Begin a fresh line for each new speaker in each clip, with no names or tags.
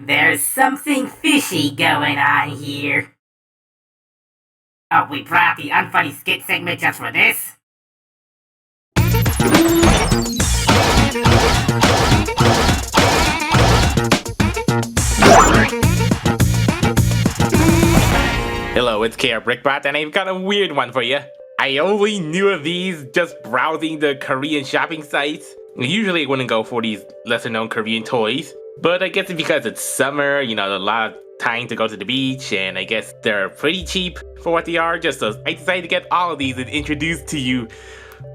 There's something fishy going on here. Oh, we brought the unfunny skit segment just for this?
Hello, it's KRBrickBot, and I've got a weird one for you. I only knew of these just browsing the Korean shopping sites. Usually I wouldn't go for these lesser known Korean toys, but I guess it's because it's summer, you know, a lot of time to go to the beach, and I guess they're pretty cheap for what they are. Just so I decided to get all of these and introduce to you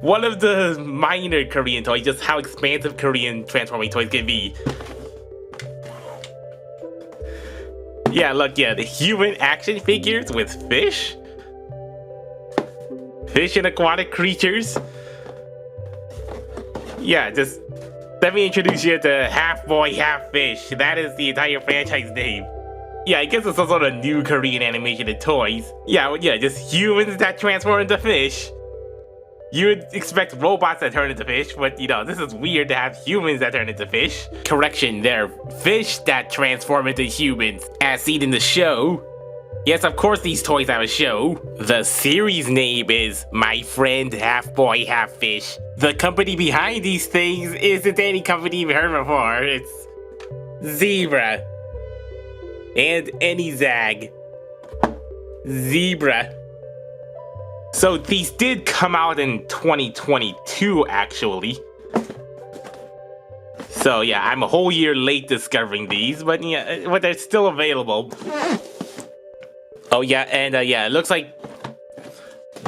one of the minor Korean toys, just how expansive Korean transforming toys can be. Yeah, look, yeah, the human action figures with fish. Fish and aquatic creatures. Yeah, just let me introduce you to Half Boy, Half Fish. That is the entire franchise name. Yeah, I guess it's some sort of new Korean animation in toys. Yeah, well, yeah, just humans that transform into fish. You would expect robots that turn into fish, but you know, this is weird to have humans that turn into fish. Correction, they're fish that transform into humans, as seen in the show. Yes, of course these toys have a show. The series name is My Friend Half Boy Half Fish. The company behind these things isn't any company you've heard before. It's Zebra. And Anyzag. Zebra. So these did come out in 2022, actually. So yeah, I'm a whole year late discovering these, but yeah, but they're still available. Oh yeah, and yeah, it looks like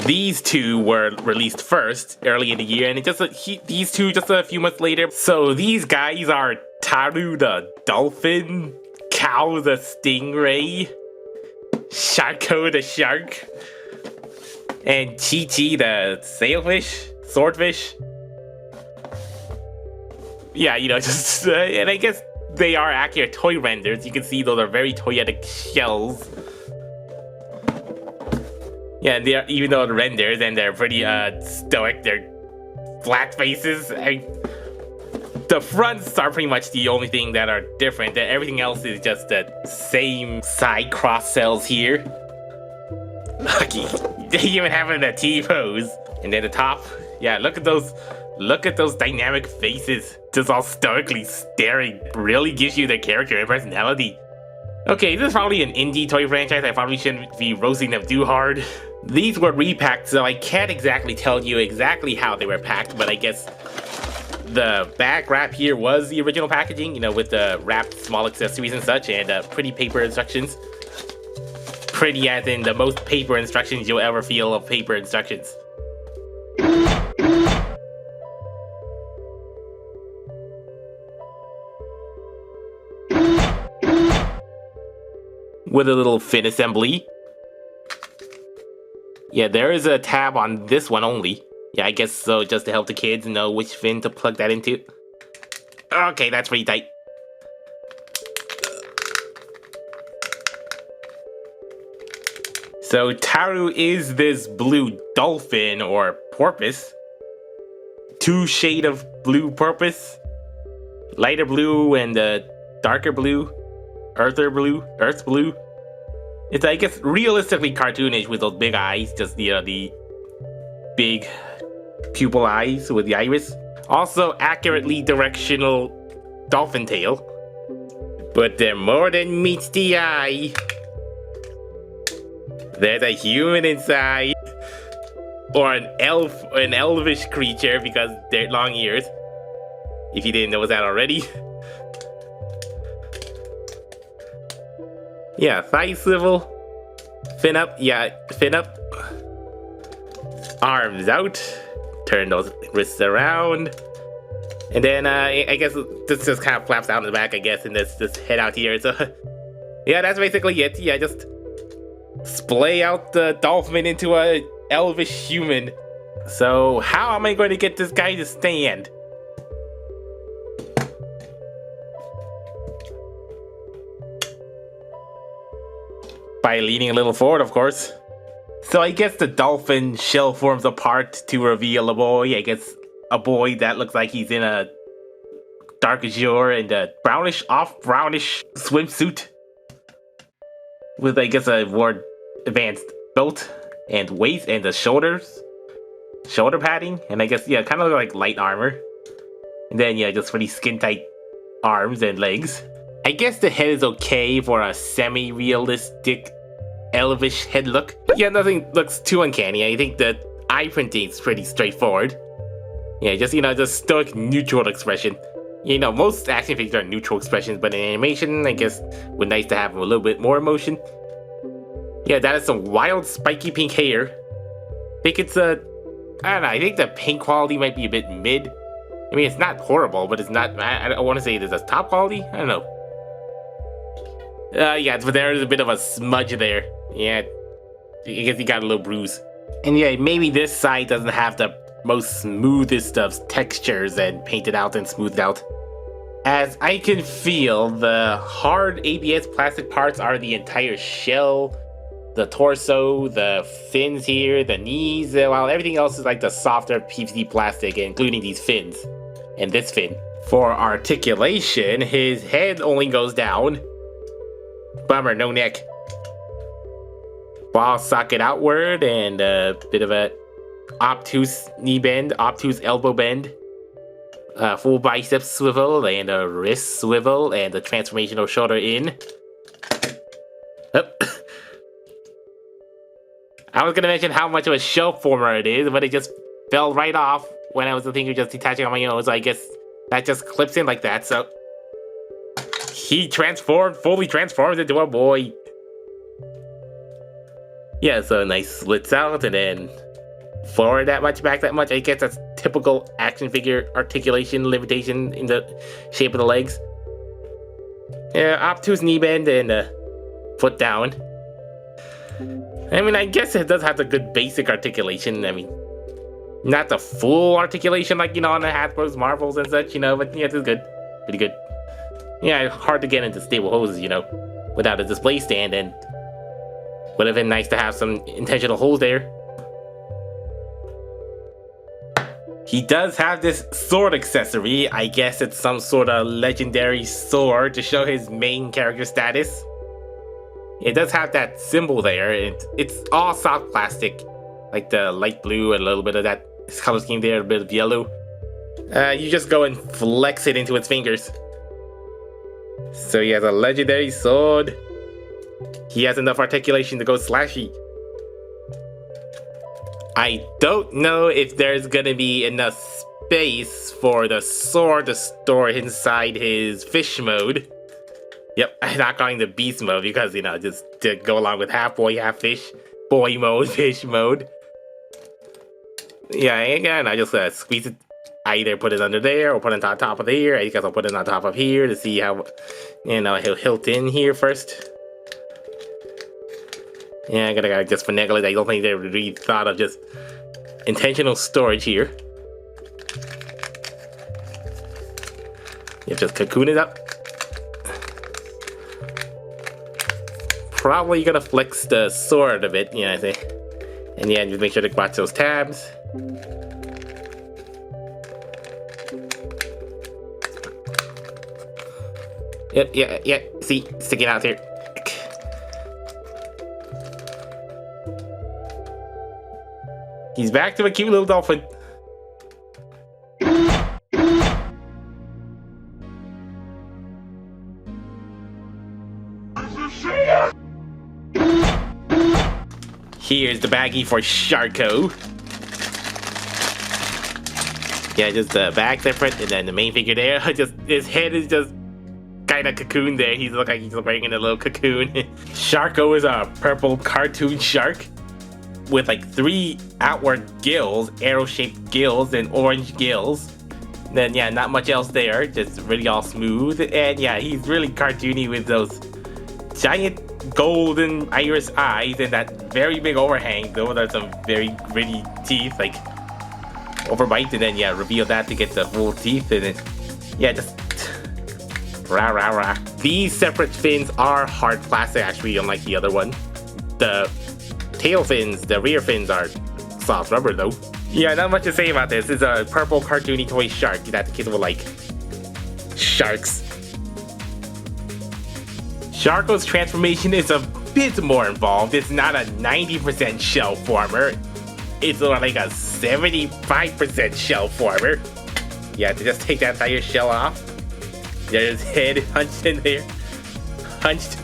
these two were released first early in the year, and these two just a few months later. So these guys are Taru the Dolphin, Kao the Stingray, Sharko the Shark, and Chichi the Sailfish, Swordfish. Yeah, you know, just and I guess they are accurate toy renders. You can see those are very toyetic shells. Yeah, they are, even though the renders and they're pretty stoic, they're flat faces. The fronts are pretty much the only thing that are different. Everything else is just the same side cross cells here. They even have it in a T-pose. And then the top, yeah, look at those dynamic faces, just all stoically staring. Really gives you their character and personality. Okay, this is probably an indie toy franchise. I probably shouldn't be roasting them too hard. These were repacked, so I can't exactly tell you exactly how they were packed, but I guess the back wrap here was the original packaging, you know, with the wrapped small accessories and such, and pretty paper instructions. Pretty as in the most paper instructions you'll ever feel of paper instructions. With a little fin assembly. Yeah, there is a tab on this one only. Yeah, I guess so, just to help the kids know which fin to plug that into. Okay, that's pretty tight. So Taru is this blue dolphin or porpoise. Two shade of blue porpoise. Lighter blue and darker blue. Earth blue. It's, I guess, realistically cartoonish with those big eyes, just the big pupil eyes with the iris. Also accurately directional dolphin tail. But they're more than meets the eye. There's a human inside. Or an elvish creature because they're long ears. If you didn't know that already. Yeah, thigh swivel, fin up, yeah, fin up, arms out, turn those wrists around, and then I guess this just kind of flaps out in the back, I guess, and this head out here. So yeah, that's basically it. Yeah, just splay out the dolphin into a elvish human. So how am I going to get this guy to stand? By leaning a little forward, of course. So I guess the dolphin shell forms apart to reveal a boy. I guess a boy that looks like he's in a dark dark azure and a brownish, off-brownish swimsuit. With, I guess, a more advanced belt and waist and the shoulder padding. And I guess, yeah, kind of like light armor. And then, yeah, just pretty skin-tight arms and legs. I guess the head is okay for a semi-realistic elvish head look. Yeah, nothing looks too uncanny. I think the eye printing is pretty straightforward. Yeah, just, just stoic neutral expression. Most action figures are neutral expressions, but in animation, I guess, would nice to have a little bit more emotion. Yeah, that is some wild spiky pink hair. I think it's I don't know, I think the pink quality might be a bit mid. I mean, it's not horrible, but it's not, I want to say it is a top quality? I don't know. Yeah, but there is a bit of a smudge there. Yeah, I guess he got a little bruise. And yeah, maybe this side doesn't have the most smoothest of textures and painted out and smoothed out. As I can feel, the hard ABS plastic parts are the entire shell, the torso, the fins here, the knees, while everything else is like the softer PVC plastic, including these fins and this fin. For articulation, his head only goes down. Bummer, no neck. Ball socket outward and a bit of a obtuse knee bend, obtuse elbow bend. Full bicep swivel and a wrist swivel and a transformational shoulder in. Oh. I was gonna mention how much of a shelf former it is, but it just fell right off when I was thinking of just detaching on my own, so I guess that just clips in like that, so... He fully transforms into a boy. Yeah, so nice slits out and then forward that much, back that much. I guess that's typical action figure articulation limitation in the shape of the legs. Yeah, obtuse knee bend and foot down. I mean, I guess it does have the good basic articulation. I mean, not the full articulation like, on the Hasbro's Marvels and such, but yeah, it's good. Pretty good. Yeah, hard to get into stable hoses, without a display stand, and would have been nice to have some intentional holes there. He does have this sword accessory. I guess it's some sort of legendary sword to show his main character status. It does have that symbol there. It's all soft plastic, like the light blue and a little bit of that color scheme there, a bit of yellow. You just go and flex it into its fingers. So he has a legendary sword. He has enough articulation to go slashy. I don't know if there's gonna be enough space for the sword to store inside his fish mode. Yep, I'm not calling the beast mode because, just to go along with half boy, half fish. Boy mode, fish mode. Yeah, again, I just squeeze it. I either put it under there or put it on top of here. I guess I'll put it on top of here to see how, he'll hilt in here first. Yeah, I gotta just finagle it. I don't think they really thought of just intentional storage here. You just cocoon it up. Probably gonna flex the sword a bit, I think. And yeah, just make sure to watch those tabs. Yep, yeah, see, sticking out here. He's back to a cute little dolphin. Here's the baggie for Sharko. Yeah, just the back different, and then the main figure there. Just his head is just kind of cocoon there. He's look like he's wearing a little cocoon. Sharko is a purple cartoon shark with like 3 outward gills, arrow-shaped gills, and orange gills. Then yeah, not much else there, just really all smooth. And yeah, he's really cartoony with those giant golden iris eyes and that very big overhang. Those are some very gritty teeth, like overbite, and then yeah, reveal that to get the full teeth, and then yeah, just rah rah rah. These separate fins are hard plastic actually, unlike the other one. The tail fins, the rear fins are soft rubber though. Yeah, not much to say about this. It's a purple cartoony toy shark that the kids will like. sharks. Sharko's transformation is a bit more involved. It's not a 90% shell former. It's like a 75% shell former. You have to just take that entire shell off. There's his head hunched in there. Hunched.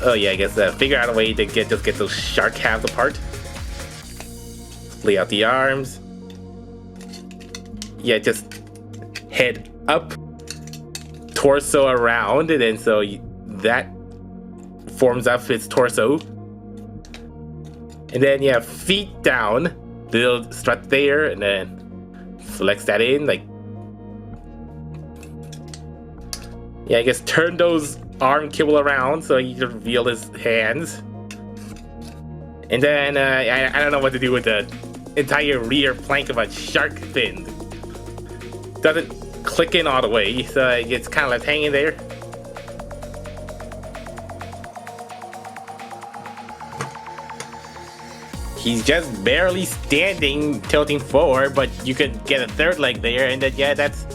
Oh yeah, I guess figure out a way to get those shark halves apart. Lay out the arms. Yeah, just head up, torso around, and then so that forms up its torso. And then yeah, feet down, the little strut there, and then flex that in, like. Yeah, I guess turn those arm kibble around so you can reveal his hands. And then I don't know what to do with the entire rear flank of a shark fin. Doesn't click in all the way, so it's kind of left hanging there. He's just barely standing, tilting forward, but you could get a third leg there, and then yeah, that's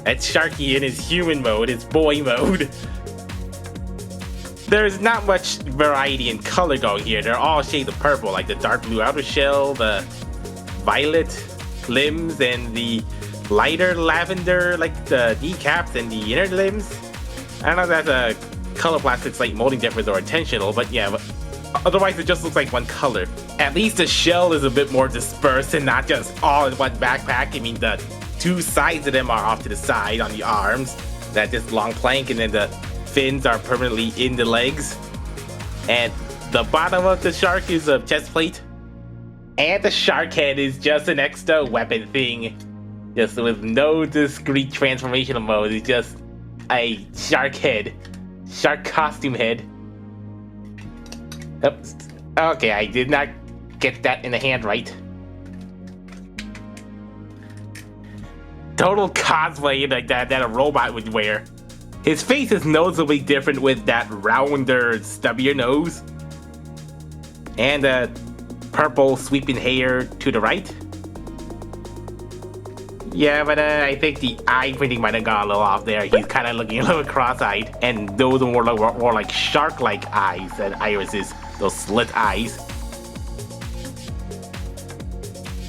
Sharky in his human mode, his boy mode. There's not much variety in color going here. They're all shades of purple, like the dark blue outer shell, the violet limbs, and the lighter lavender, like the kneecaps and the inner limbs. I don't know if that's a color plastics like molding difference or intentional, but yeah, but otherwise it just looks like one color. At least the shell is a bit more dispersed and not just all in one backpack. I mean, the two sides of them are off to the side on the arms. That's just long plank, and then the fins are permanently in the legs. And the bottom of the shark is a chest plate. And the shark head is just an extra weapon thing. Just with no discrete transformational mode. It's just a shark head. Shark costume head. Oops. Okay, I did not get that in the hand right. Total cosplay like that a robot would wear. His face is noticeably different with that rounder, stubbier nose. And purple sweeping hair to the right. Yeah, but I think the eye printing might have gone a little off there. He's kind of looking a little cross-eyed. And those are more like shark-like eyes and irises. Those slit eyes.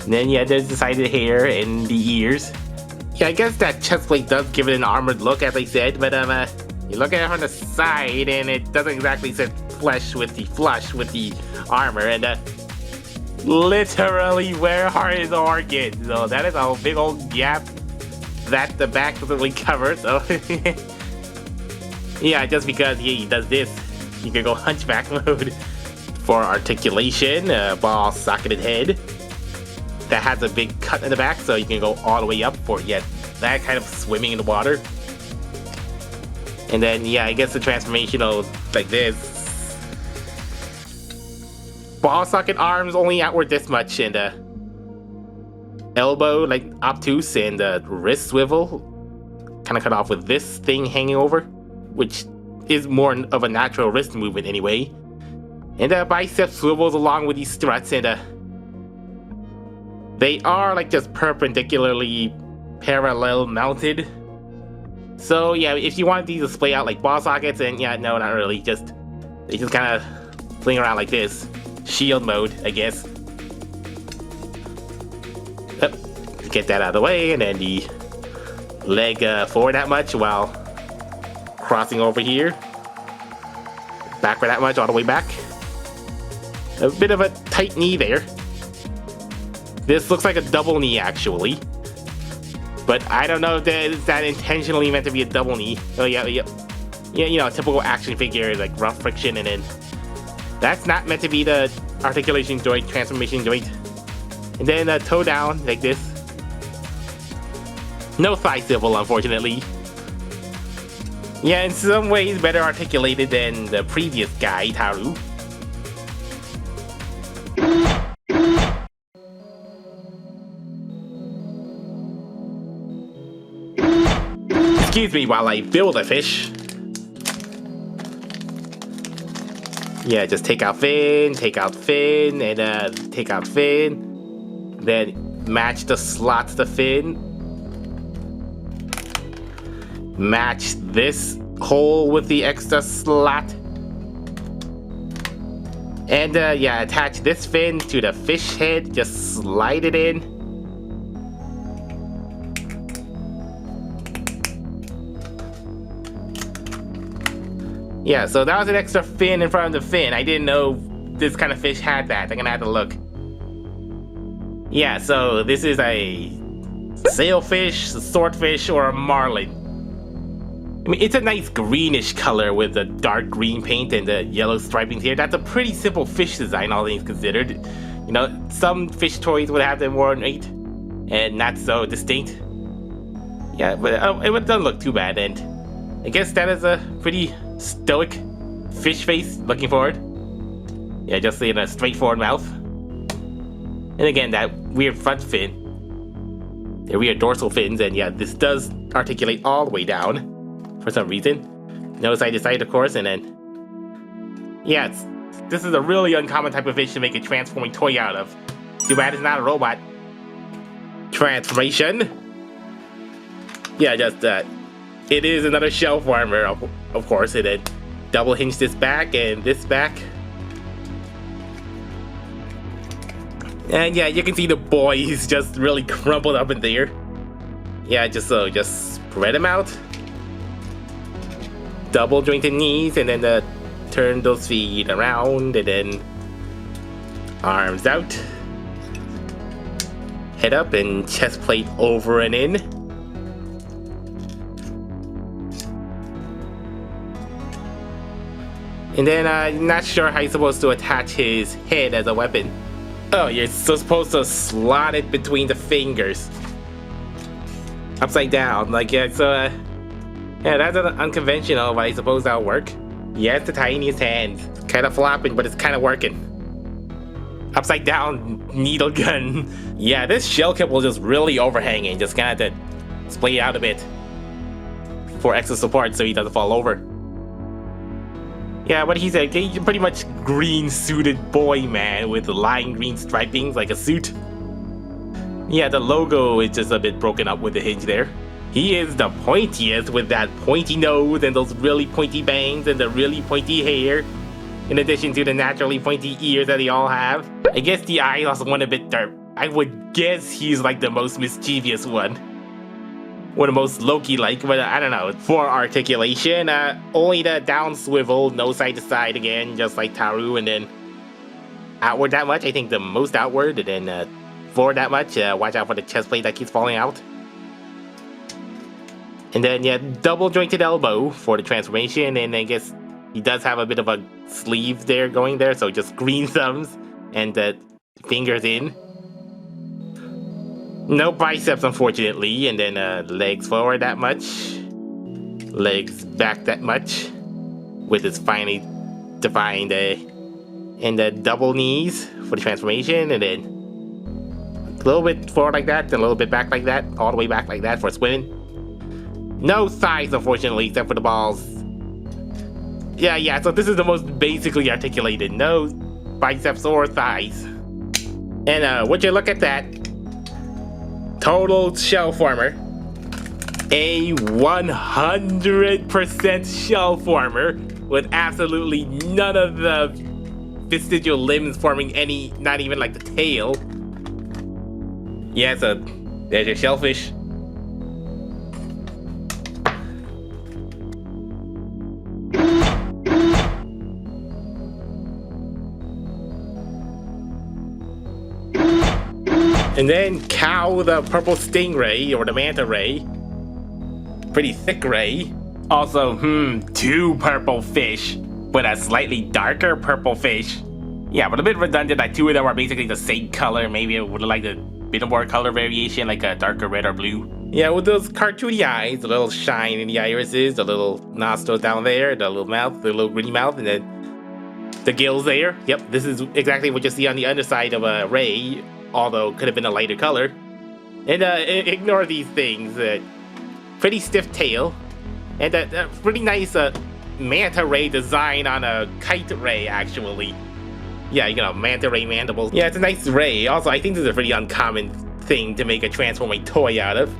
And then yeah, there's the side of the hair and the ears. Yeah, I guess that chest plate does give it an armored look, as I said, but you look at it from the side and it doesn't exactly sit flush with the armor, and literally where are his organs? So that is a big old gap that the back doesn't really cover, so yeah, just because he does this, you can go hunchback mode. For articulation, ball socketed head that has a big cut in the back, so you can go all the way up for yet that kind of swimming in the water. And then yeah, I guess the transformational like this. Ball socket arms only outward this much, and elbow like obtuse, and wrist swivel kind of cut off with this thing hanging over, which is more of a natural wrist movement anyway. And bicep swivels along with these struts, and they are like just perpendicularly parallel mounted. So yeah, if you want these to display out like ball sockets, then yeah, no, not really. They just kind of fling around like this. Shield mode, I guess. Get that out of the way, and then the leg forward that much while crossing over here. Backward that much, all the way back. A bit of a tight knee there. This looks like a double knee, actually. But I don't know if that intentionally meant to be a double knee. Oh, yeah, you know, typical action figure, like rough friction, and then that's not meant to be the articulation joint, transformation joint. And then toe down, like this. No thigh swivel, unfortunately. Yeah, in some ways better articulated than the previous guy, Taru. Excuse me while I build a fish. Yeah, just take out fin, and take out fin. Then match the slots to fin. Match this hole with the extra slot. And yeah, attach this fin to the fish head, just slide it in. Yeah, so that was an extra fin in front of the fin. I didn't know this kind of fish had that. I'm gonna have to look. Yeah, so this is a sailfish, a swordfish, or a marlin. I mean, it's a nice greenish color with the dark green paint and the yellow stripings here. That's a pretty simple fish design, all things considered. You know, some fish toys would have them more ornate and not so distinct. Yeah, but it doesn't look too bad, and I guess that is a pretty stoic fish face looking forward. Yeah, just in a straightforward mouth. And again, that weird front fin. The weird dorsal fins, and yeah, this does articulate all the way down. For some reason. No side to side, of course, and then... Yeah, this is a really uncommon type of fish to make a transforming toy out of. Too bad it's not a robot. Transformation. Yeah, just it is another shell former, of course, and then double hinge this back and this back. And yeah, you can see the boys just really crumpled up in there. Yeah, just spread them out. Double jointed knees, and then turn those feet around, and then arms out, head up, and chest plate over and in. And then I'm not sure how you're supposed to attach his head as a weapon. Oh, you're supposed to slot it between the fingers, upside down, like yeah. So yeah, that's unconventional, but I suppose that'll work. Yeah, it's the tiniest hand. Kind of flopping, but it's kind of working. Upside down needle gun. Yeah, this shell cap will just really overhanging. Just kind of have to splay it out a bit for extra support so he doesn't fall over. Yeah, but he's a pretty much green suited boy, man, with lime green stripings like a suit. Yeah, the logo is just a bit broken up with the hinge there. He is the pointiest with that pointy nose and those really pointy bangs and the really pointy hair. In addition to the naturally pointy ears that they all have. I guess the eyes also went a bit dark. I would guess he's like the most mischievous one. Or the most Loki-like, but I don't know. For articulation, only the down swivel, no side to side again, just like Taru, and then outward that much. I think the most outward, and then forward that much. Watch out for the chest plate that keeps falling out. And then, yeah, double jointed elbow for the transformation, and I guess he does have a bit of a sleeve there going there, so just green thumbs and the fingers in. No biceps, unfortunately, and then legs forward that much, legs back that much, with his finely defined and the double knees for the transformation, and then a little bit forward like that, and a little bit back like that, all the way back like that for swimming. No thighs, unfortunately, except for the balls. Yeah, so this is the most basically articulated. No biceps or thighs. And would you look at that? Total shell former. A 100% shell former with absolutely none of the vestigial limbs forming any, not even like the tail. Yeah, so there's your shellfish. And then Kao the purple stingray, or the manta ray. Pretty thick ray. Also, two purple fish, but a slightly darker purple fish. Yeah, but a bit redundant that two of them are basically the same color. Maybe it would like a bit more color variation, like a darker red or blue. Yeah, with those cartoony eyes, the little shine in the irises, the little nostrils down there, the little mouth, the little green mouth, and then the gills there. Yep, this is exactly what you see on the underside of a ray. Although could have been a lighter color. And ignore these things. Pretty stiff tail. And a pretty nice manta ray design on a kite ray, actually. Yeah, you know, manta ray mandibles. Yeah, it's a nice ray. Also, I think this is a pretty uncommon thing to make a transforming toy out of.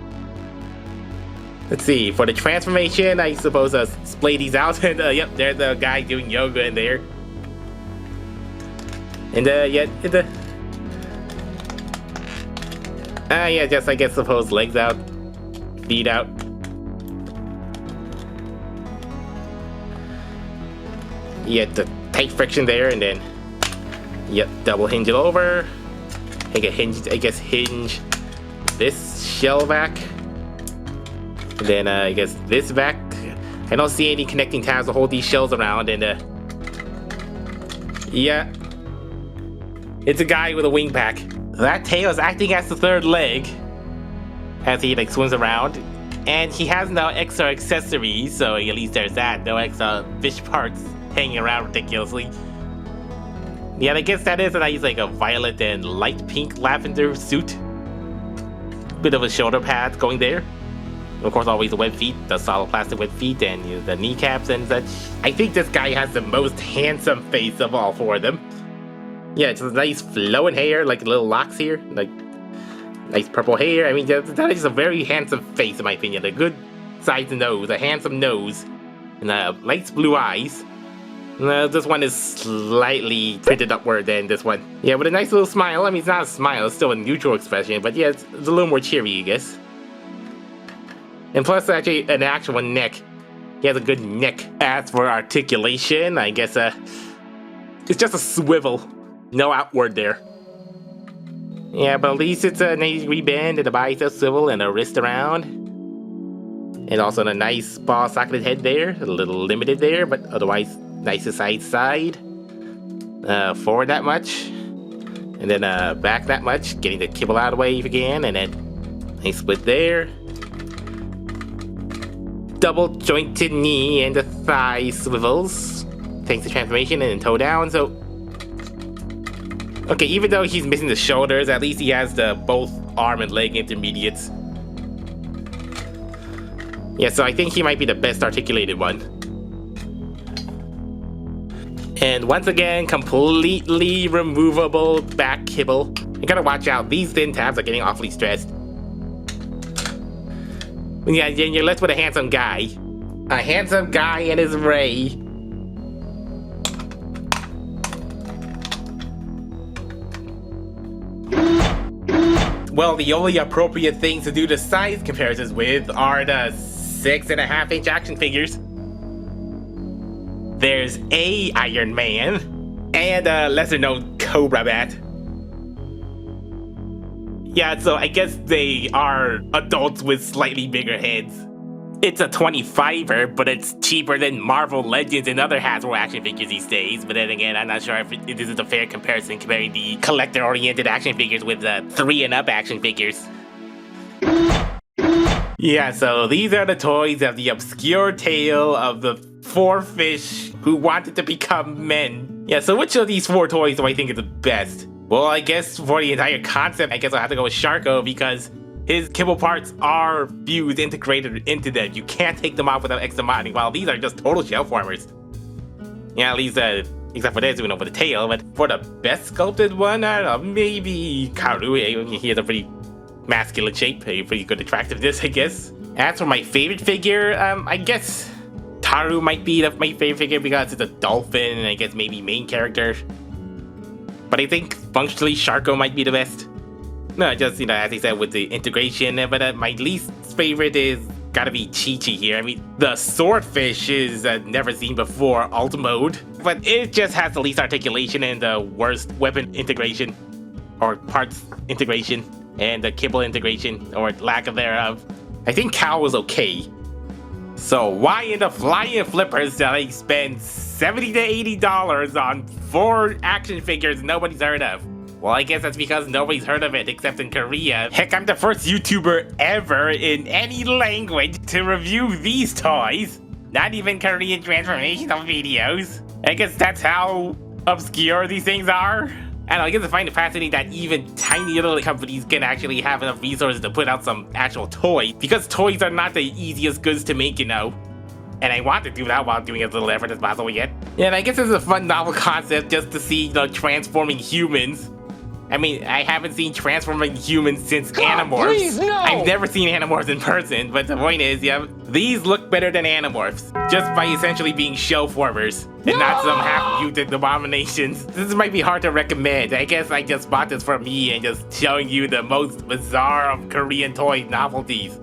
Let's see, for the transformation, I suppose splay these out, and yep, there's the guy doing yoga in there. And yeah, just I guess suppose legs out, feet out. Yeah, the tight friction there, and then yep, double hinge it over. I guess hinge this shell back. And then I guess this back. I don't see any connecting tabs to hold these shells around, and yeah, it's a guy with a wing pack. That tail is acting as the third leg as he like swims around, and he has no extra accessories, so at least there's that. No extra fish parts hanging around ridiculously. Yeah, I guess that is that I use like a violet and light pink lavender suit. Bit of a shoulder pad going there. Of course, always the web feet, the solid plastic web feet, and the kneecaps and such. I think this guy has the most handsome face of all four of them. Yeah, it's nice flowing hair, like little locks here, like nice purple hair. I mean, that is just a very handsome face in my opinion. A good sized nose, a handsome nose, and light blue eyes. This one is slightly printed upward than this one. Yeah, with a nice little smile. I mean, it's not a smile, it's still a neutral expression, but yeah, it's a little more cheery, I guess. And plus, actually, an actual neck. He has a good neck. As for articulation, I guess it's just a swivel. No outward there. Yeah, but at least it's a 90-degree bend and a bicep swivel and a wrist around. And also a nice ball socketed head there. A little limited there, but otherwise nice to side. Forward that much. And then back that much. Getting the kibble out of the way if you can. And then nice split there. Double jointed knee and the thigh swivels. Thanks to transformation and then toe down. So okay, even though he's missing the shoulders, at least he has the both arm and leg intermediates. Yeah, so I think he might be the best articulated one. And once again, completely removable back kibble. You gotta watch out, these thin tabs are getting awfully stressed. Yeah, you're left with a handsome guy. A handsome guy and his ray. Well, the only appropriate things to do the size comparisons with are the 6.5-inch action figures. There's a Iron Man and a lesser known Cobra Bat. Yeah, so I guess they are adults with slightly bigger heads. It's a 25er, but it's cheaper than Marvel Legends and other Hasbro action figures these days. But then again, I'm not sure if this is a fair comparison comparing the collector-oriented action figures with the 3-and-up action figures. Yeah, so these are the toys of the obscure tale of the 4 fish who wanted to become men. Yeah, so which of these 4 toys do I think is the best? Well, I guess for the entire concept, I guess I'll have to go with Sharko because his kibble parts are fused, integrated into them. You can't take them off without extra modding, while these are just total shell formers. Yeah, at least, except for this, we know for the tail, but for the best sculpted one, I don't know, maybe Taru. He has a pretty masculine shape, a pretty good attractiveness, I guess. As for my favorite figure, I guess Taru might be my favorite figure because it's a dolphin, and I guess maybe main character. But I think functionally Sharko might be the best. No, just, as I said, with the integration, but my least favorite is gotta be Chichi here. I mean, the swordfish is never seen before alt mode, but it just has the least articulation and the worst weapon integration, or parts integration, and the kibble integration, or lack of thereof. I think Kao is okay. So why in the flying flippers did I spend $70 to $80 on 4 action figures nobody's heard of? Well, I guess that's because nobody's heard of it except in Korea. Heck, I'm the first YouTuber ever in any language to review these toys. Not even Korean transformational videos. I guess that's how obscure these things are. And I guess I find it fascinating that even tiny little companies can actually have enough resources to put out some actual toys, because toys are not the easiest goods to make, And I want to do that while doing as little effort as possible yet. Yeah, and I guess it's a fun novel concept just to see, transforming humans. I mean, I haven't seen transforming humans since
God,
Animorphs.
please, no!
I've never seen Animorphs in person, but the point is, yeah, these look better than Animorphs, just by essentially being show formers, and not some half-mutant abominations. This might be hard to recommend. I guess I just bought this for me and just showing you the most bizarre of Korean toy novelties.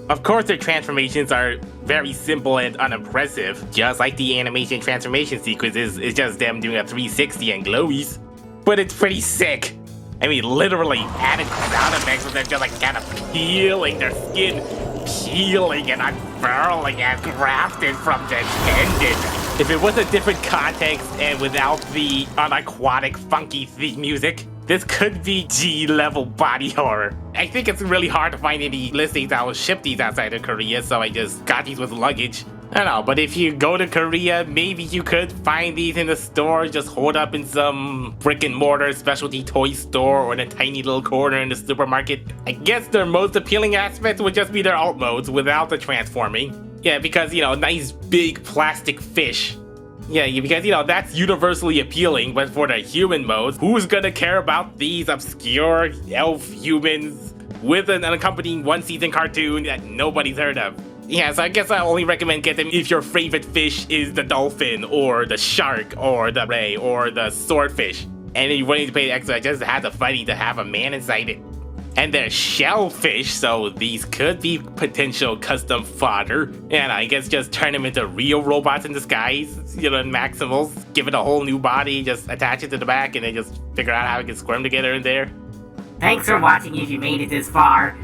Of course, their transformations are very simple and unimpressive, just like the animation transformation sequences. It's just them doing a 360 and glowies. But it's pretty sick. I mean, literally added sound effects with them just like kind of peeling their skin, peeling and unfurling as grafted from the tendon. If it was a different context and without the unaquatic funky theme music, this could be G-level body horror. I think it's really hard to find any listings that will ship these outside of Korea, so I just got these with luggage. I don't know, but if you go to Korea, maybe you could find these in the store, just hold up in some brick and mortar specialty toy store or in a tiny little corner in the supermarket. I guess their most appealing aspect would just be their alt modes without the transforming. Yeah, because, you know, nice big plastic fish. Yeah, because, you know, that's universally appealing, but for the human modes, who's gonna care about these obscure elf humans with an unaccompanying one-season cartoon that nobody's heard of? Yeah, so I guess I only recommend get them if your favorite fish is the dolphin, or the shark, or the ray, or the swordfish. And if you're willing to pay extra, I just had the funny to have a man inside it. And they're shellfish, so these could be potential custom fodder. And I guess just turn them into real robots in disguise, you know, in Maximals. Give it a whole new body, just attach it to the back, and then just figure out how it can squirm together in there.
Thanks for watching if you made it this far.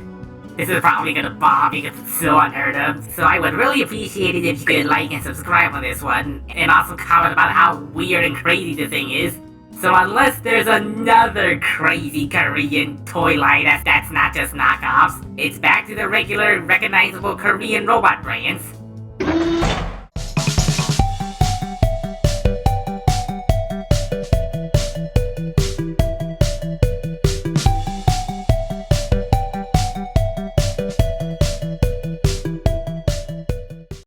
This is probably gonna bomb because it's so unheard of. So I would really appreciate it if you could like and subscribe on this one. And also comment about how weird and crazy the thing is. So unless there's another crazy Korean toy line that's not just knockoffs, it's back to the regular recognizable Korean robot brands.